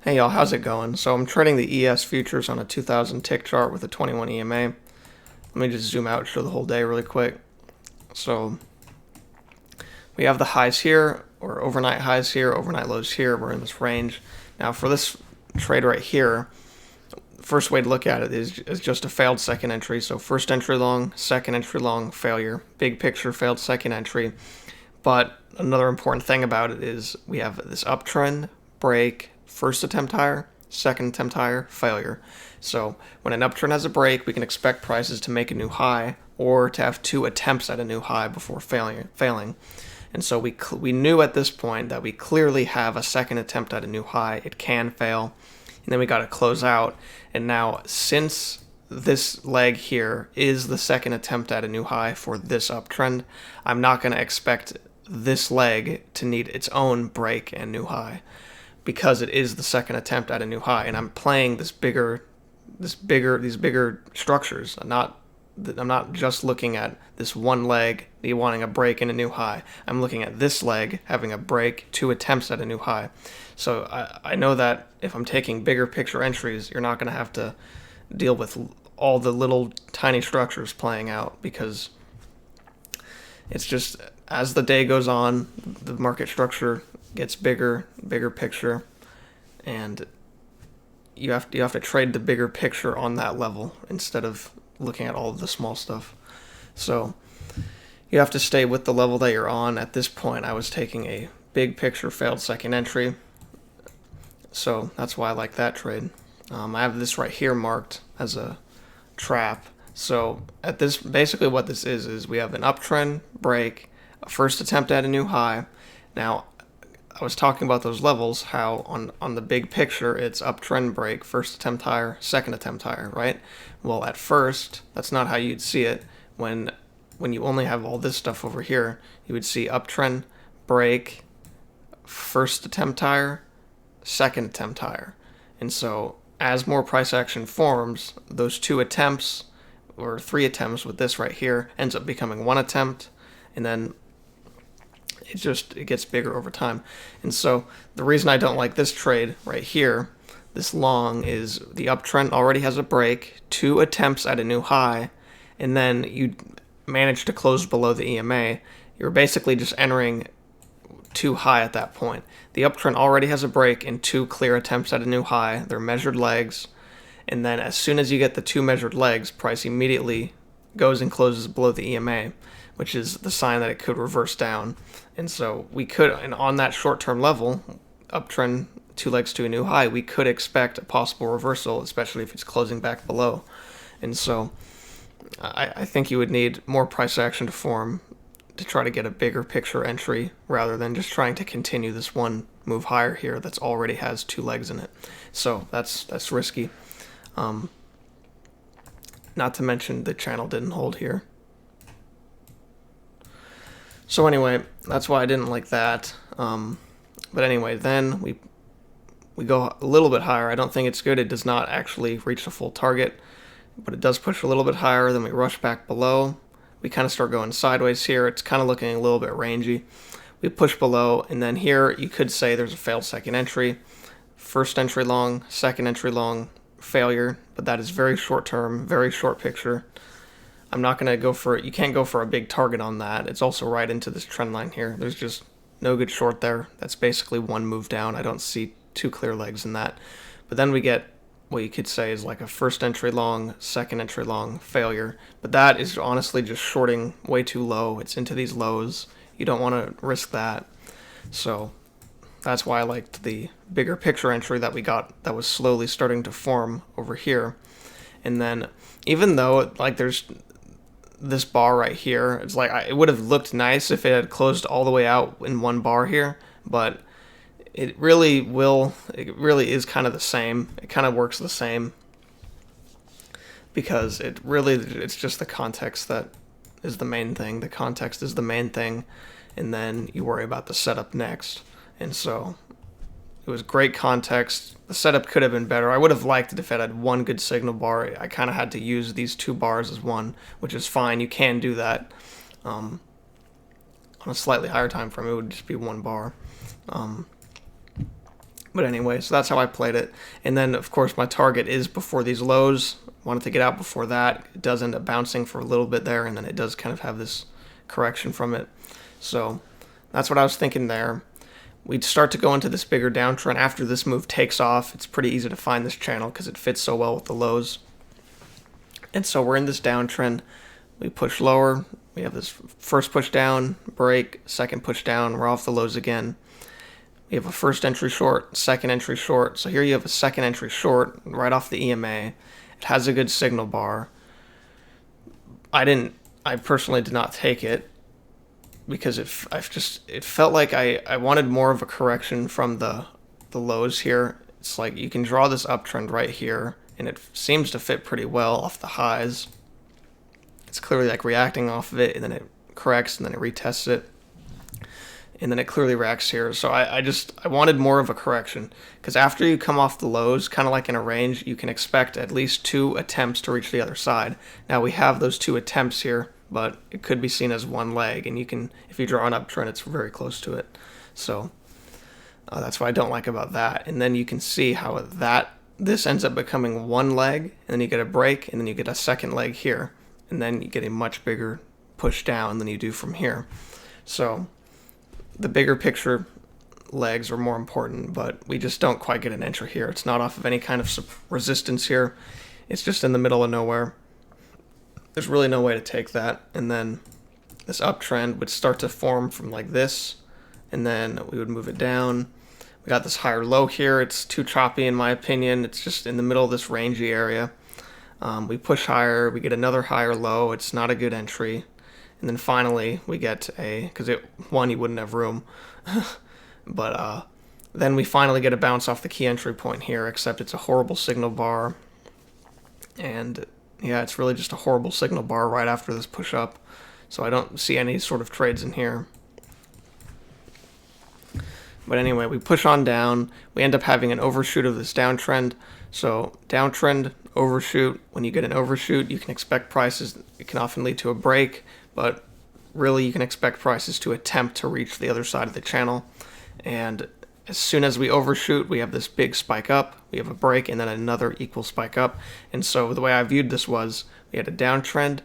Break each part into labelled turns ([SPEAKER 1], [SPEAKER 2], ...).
[SPEAKER 1] Hey y'all, how's it going? So I'm trading the ES futures on a 2000 tick chart with a 21 EMA. Let me just zoom out and show the whole day really quick. So we have the highs here, or overnight highs here, overnight lows here. We're in this range. Now for this trade right here, the first way to look at it is just a failed second entry. So first entry long, second entry long, failure. Big picture, failed second entry. But another important thing about it is we have this uptrend, break, first attempt higher, second attempt higher, failure. So when an uptrend has a break, we can expect prices to make a new high or to have two attempts at a new high before failing. And so we knew at this point that we clearly have a second attempt at a new high. It can fail, and then we got to close out. And now since this leg here is the second attempt at a new high for this uptrend, I'm not going to expect this leg to need its own break and new high because it is the second attempt at a new high, and I'm playing these bigger structures. I'm not just looking at this one leg wanting a break and a new high. I'm looking at this leg having a break, two attempts at a new high. So I know that if I'm taking bigger picture entries, you're not going to have to deal with all the little tiny structures playing out, because it's just as the day goes on, the market structure gets bigger picture, and you have to trade the bigger picture on that level instead of looking at all of the small stuff. So you have to stay with the level that you're on. At this point, I was taking a big picture failed second entry, so that's why I like that trade. I have this right here marked as a trap. So at this, basically what this is we have an uptrend break, a first attempt at a new high. Now, I was talking about those levels, how on the big picture it's uptrend break, first attempt higher, second attempt higher, right? Well, at first, that's not how you'd see it. When you only have all this stuff over here, you would see uptrend break, first attempt higher, second attempt higher. And so as more price action forms, those two attempts or three attempts with this right here ends up becoming one attempt, and then it gets bigger over time. And so the reason I don't like this trade right here, this long, is the uptrend already has a break, two attempts at a new high, and then you manage to close below the EMA. You're basically just entering too high at that point. The uptrend already has a break and two clear attempts at a new high. They're measured legs. And then as soon as you get the two measured legs, price immediately goes and closes below the EMA, which is the sign that it could reverse down. And so we could, and on that short-term level, uptrend, two legs to a new high, we could expect a possible reversal, especially if it's closing back below. And so I think you would need more price action to form to try to get a bigger picture entry rather than just trying to continue this one move higher here that's already has two legs in it. So that's risky. Not to mention the channel didn't hold here. So anyway, that's why I didn't like that. But anyway, then we go a little bit higher. I don't think it's good. It does not actually reach the full target, but it does push a little bit higher. Then we rush back below. We kind of start going sideways here. It's kind of looking a little bit rangy. We push below, and then here you could say there's a failed second entry. First entry long, second entry long, failure, but that is very short term, very short picture. I'm not going to go for it. You can't go for a big target on that. It's also right into this trend line here. There's just no good short there. That's basically one move down. I don't see two clear legs in that. But then we get what you could say is like a first entry long, second entry long, failure. But that is honestly just shorting way too low. It's into these lows. You don't want to risk that. So that's why I liked the bigger picture entry that we got that was slowly starting to form over here. And then even though like there's this bar right here, it's like it would have looked nice if it had closed all the way out in one bar here, but it really is kind of the same. It kind of works the same because it's just the context that is the main thing. The context is the main thing, and then you worry about the setup next. And so it was great context. The setup could have been better. I would have liked it if it had one good signal bar. I kind of had to use these two bars as one, which is fine. You can do that. On a slightly higher time frame, it would just be one bar. But anyway, so that's how I played it. And then, of course, my target is before these lows. Wanted to get out before that. It does end up bouncing for a little bit there, and then it does kind of have this correction from it. So that's what I was thinking there. We'd start to go into this bigger downtrend after this move takes off. It's pretty easy to find this channel because it fits so well with the lows. And so we're in this downtrend. We push lower. We have this first push down, break, second push down. We're off the lows again. We have a first entry short, second entry short. So here you have a second entry short right off the EMA. It has a good signal bar. I personally did not take it because it felt like I wanted more of a correction from the lows here. It's like you can draw this uptrend right here, and it seems to fit pretty well off the highs. It's clearly like reacting off of it, and then it corrects, and then it retests it. And then it clearly reacts here. So I wanted more of a correction, because after you come off the lows, kind of like in a range, you can expect at least 2 attempts to reach the other side. Now we have those 2 attempts here, but it could be seen as one leg, and you can, if you draw an uptrend, it's very close to it. So that's what I don't like about that. And then you can see how this ends up becoming one leg, and then you get a break, and then you get a second leg here, and then you get a much bigger push down than you do from here. So the bigger picture legs are more important, but we just don't quite get an entry here. It's not off of any kind of resistance here. It's just in the middle of nowhere. There's really no way to take that. And then this uptrend would start to form from like this, and then we would move it down. We got this higher low here. It's too choppy in my opinion. It's just in the middle of this rangy area. We push higher. We get another higher low. It's not a good entry. And then finally, we get because you wouldn't have room. But then we finally get a bounce off the key entry point here, except it's a horrible signal bar. And yeah, it's really just a horrible signal bar right after this push up. So I don't see any sort of trades in here. But anyway, we push on down. We end up having an overshoot of this downtrend. So downtrend, overshoot. When you get an overshoot, you can expect prices. It can often lead to a break, but really you can expect prices to attempt to reach the other side of the channel. And as soon as we overshoot, we have this big spike up. We have a break and then another equal spike up. And so the way I viewed this was we had a downtrend,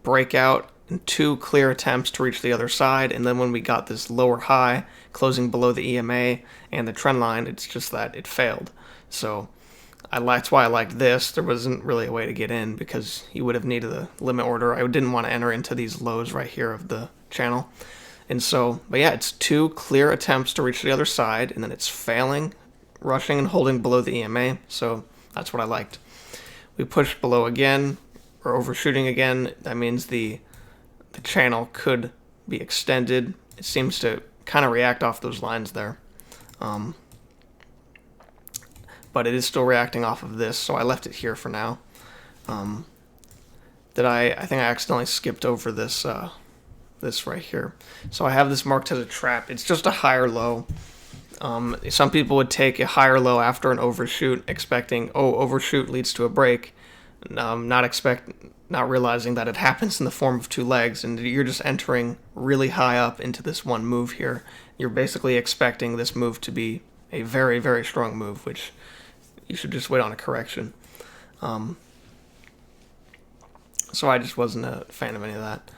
[SPEAKER 1] breakout, and 2 clear attempts to reach the other side. And then when we got this lower high closing below the EMA and the trend line, it's just that it failed. So that's why I liked this. There wasn't really a way to get in because you would have needed a limit order. I didn't want to enter into these lows right here of the channel. And so, but yeah, it's 2 clear attempts to reach the other side, and then it's failing, rushing and holding below the EMA. So that's what I liked. We push below again, or overshooting again. That means the channel could be extended. It seems to kind of react off those lines there. But it is still reacting off of this, so I left it here for now. I think I accidentally skipped over this this right here. So I have this marked as a trap. It's just a higher low. Some people would take a higher low after an overshoot, expecting, oh, overshoot leads to a break, not realizing that it happens in the form of 2 legs, and you're just entering really high up into this one move here. You're basically expecting this move to be a very, very strong move, which you should just wait on a correction. So I just wasn't a fan of any of that.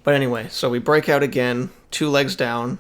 [SPEAKER 1] But anyway, so we break out again, 2 legs down.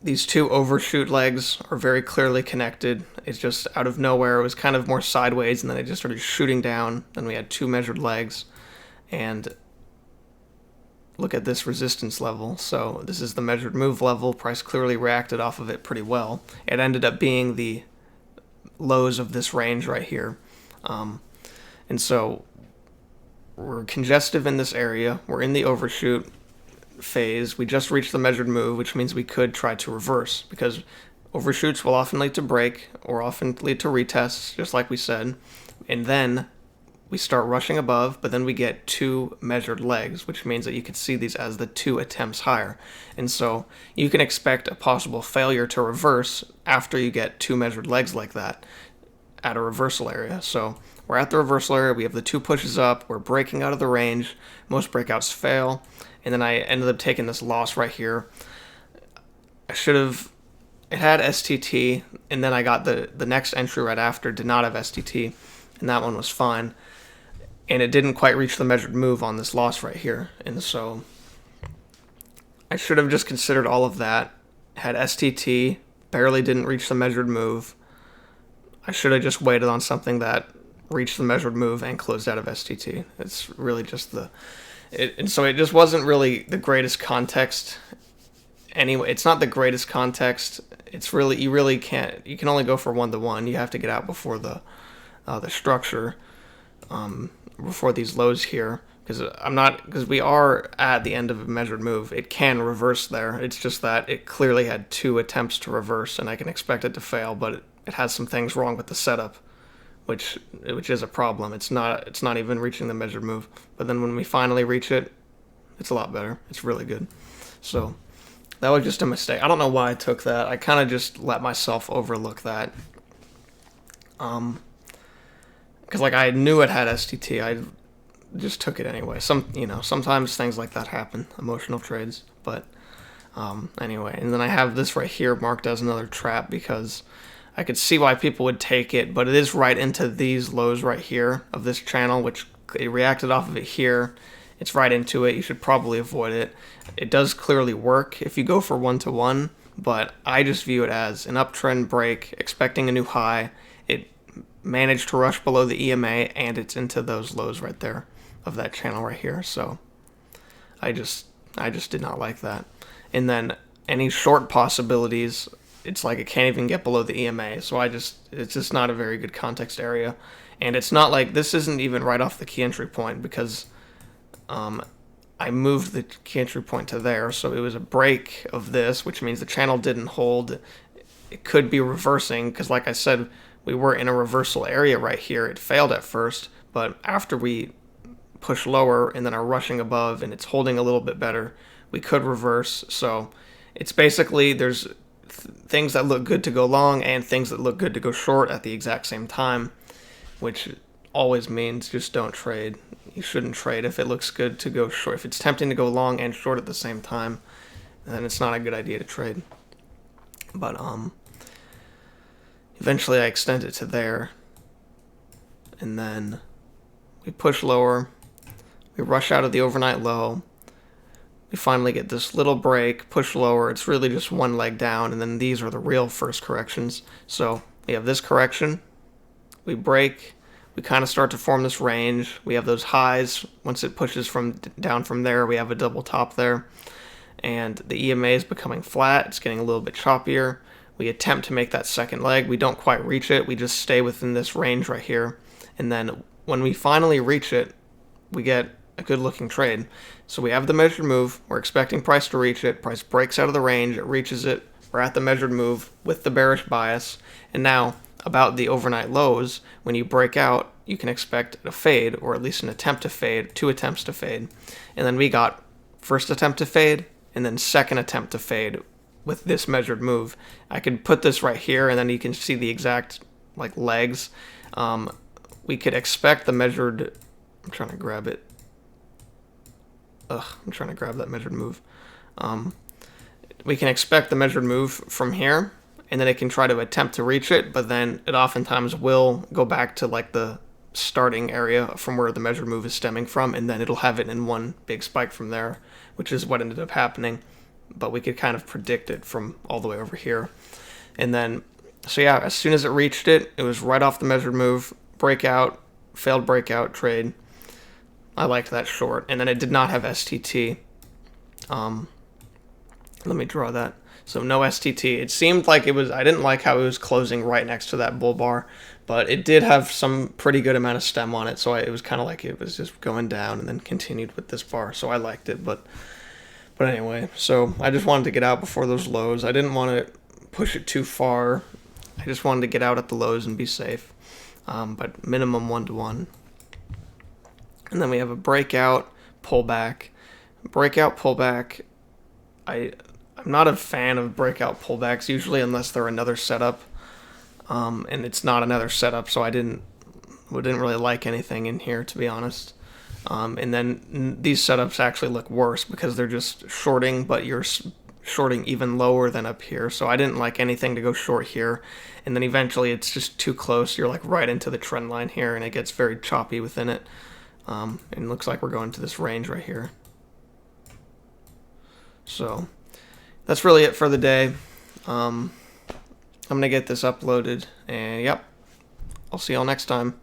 [SPEAKER 1] These 2 overshoot legs are very clearly connected. It's just out of nowhere. It was kind of more sideways, and then it just started shooting down. Then we had 2 measured legs. And look at this resistance level. So this is the measured move level. Price clearly reacted off of it pretty well. It ended up being the lows of this range right here. And so we're congestive in this area. We're in the overshoot phase. We just reached the measured move, which means we could try to reverse, because overshoots will often lead to break or often lead to retests, just like we said. And then we start rushing above, but then we get 2 measured legs, which means that you could see these as the 2 attempts higher. And so you can expect a possible failure to reverse after you get 2 measured legs like that at a reversal area. So we're at the reversal area, we have the 2 pushes up, we're breaking out of the range, most breakouts fail, and then I ended up taking this loss right here. I should have it had STT, and then I got the next entry right after did not have STT, and that one was fine. And it didn't quite reach the measured move on this loss right here. And so I should have just considered all of that. Had STT, barely didn't reach the measured move. I should have just waited on something that reached the measured move and closed out of STT. It's really just and so it just wasn't really the greatest context. Anyway, it's not the greatest context. It's really, you can only go for 1-to-1. You have to get out before the structure, before these lows here, because we are at the end of a measured move. It can reverse there. It's just that it clearly had 2 attempts to reverse, and I can expect it to fail, but it has some things wrong with the setup, which is a problem. It's not even reaching the measured move. But then when we finally reach it, it's a lot better. It's really good. So that was just a mistake. I don't know why I took that. I kind of just let myself overlook that. Because like I knew it had STT. I just took it anyway. Sometimes things like that happen, emotional trades. But anyway, and then I have this right here marked as another trap because I could see why people would take it, but it is right into these lows right here of this channel, which it reacted off of it here. It's right into it. You should probably avoid it. It does clearly work if you go for 1-to-1, but I just view it as an uptrend break, expecting a new high. It managed to rush below the EMA, and it's into those lows right there of that channel right here. So I just did not like that. And then any short possibilities, it's like it can't even get below the EMA. So it's just not a very good context area. And it's not like, this isn't even right off the key entry point, because I moved the key entry point to there. So it was a break of this, which means the channel didn't hold. It could be reversing, because like I said, we were in a reversal area right here. It failed at first, but after we push lower and then are rushing above and it's holding a little bit better, we could reverse. So it's basically, there's things that look good to go long and things that look good to go short at the exact same time, which always means just don't trade. You shouldn't trade if it looks good to go short. If it's tempting to go long and short at the same time, then it's not a good idea to trade. But eventually I extend it to there, and then we push lower, we rush out of the overnight low, we finally get this little break, push lower. It's really just one leg down, and then these are the real first corrections. So we have this correction, we break, we kind of start to form this range. We have those highs. Once it pushes down from there, we have a double top there, and the EMA is becoming flat. It's getting a little bit choppier. We attempt to make that second leg. We don't quite reach it. We just stay within this range right here, and then when we finally reach it, we get a good looking trade. So we have the measured move. We're expecting price to reach it. Price breaks out of the range. It reaches it. We're at the measured move with the bearish bias. And now about the overnight lows, when you break out, you can expect a fade, or at least an attempt to fade, 2 attempts to fade. And then we got first attempt to fade and then second attempt to fade with this measured move. I could put this right here, and then you can see the exact like legs. We could expect the measured, I'm trying to grab it. I'm trying to grab that measured move. We can expect the measured move from here, and then it can try to attempt to reach it, but then it oftentimes will go back to like the starting area from where the measured move is stemming from, and then it'll have it in one big spike from there, which is what ended up happening. But we could kind of predict it from all the way over here. And then, so yeah, as soon as it reached it, it was right off the measured move, breakout, failed breakout trade. I liked that short. And then it did not have STT. Let me draw that. So no STT. It seemed like it was, I didn't like how it was closing right next to that bull bar, but it did have some pretty good amount of stem on it. So it was kind of like it was just going down and then continued with this bar. So I liked it, but anyway, so I just wanted to get out before those lows. I didn't want to push it too far. I just wanted to get out at the lows and be safe. But minimum 1-to-1. And then we have a breakout, pullback. Breakout, pullback. I'm not a fan of breakout pullbacks, usually unless they're another setup. And it's not another setup, so I didn't really like anything in here, to be honest. And then these setups actually look worse because they're just shorting, but you're shorting even lower than up here, so I didn't like anything to go short here. And then eventually it's just too close. You're like right into the trend line here, and it gets very choppy within it. And it looks like we're going to this range right here. So that's really it for the day. I'm going to get this uploaded, and yep, I'll see y'all next time.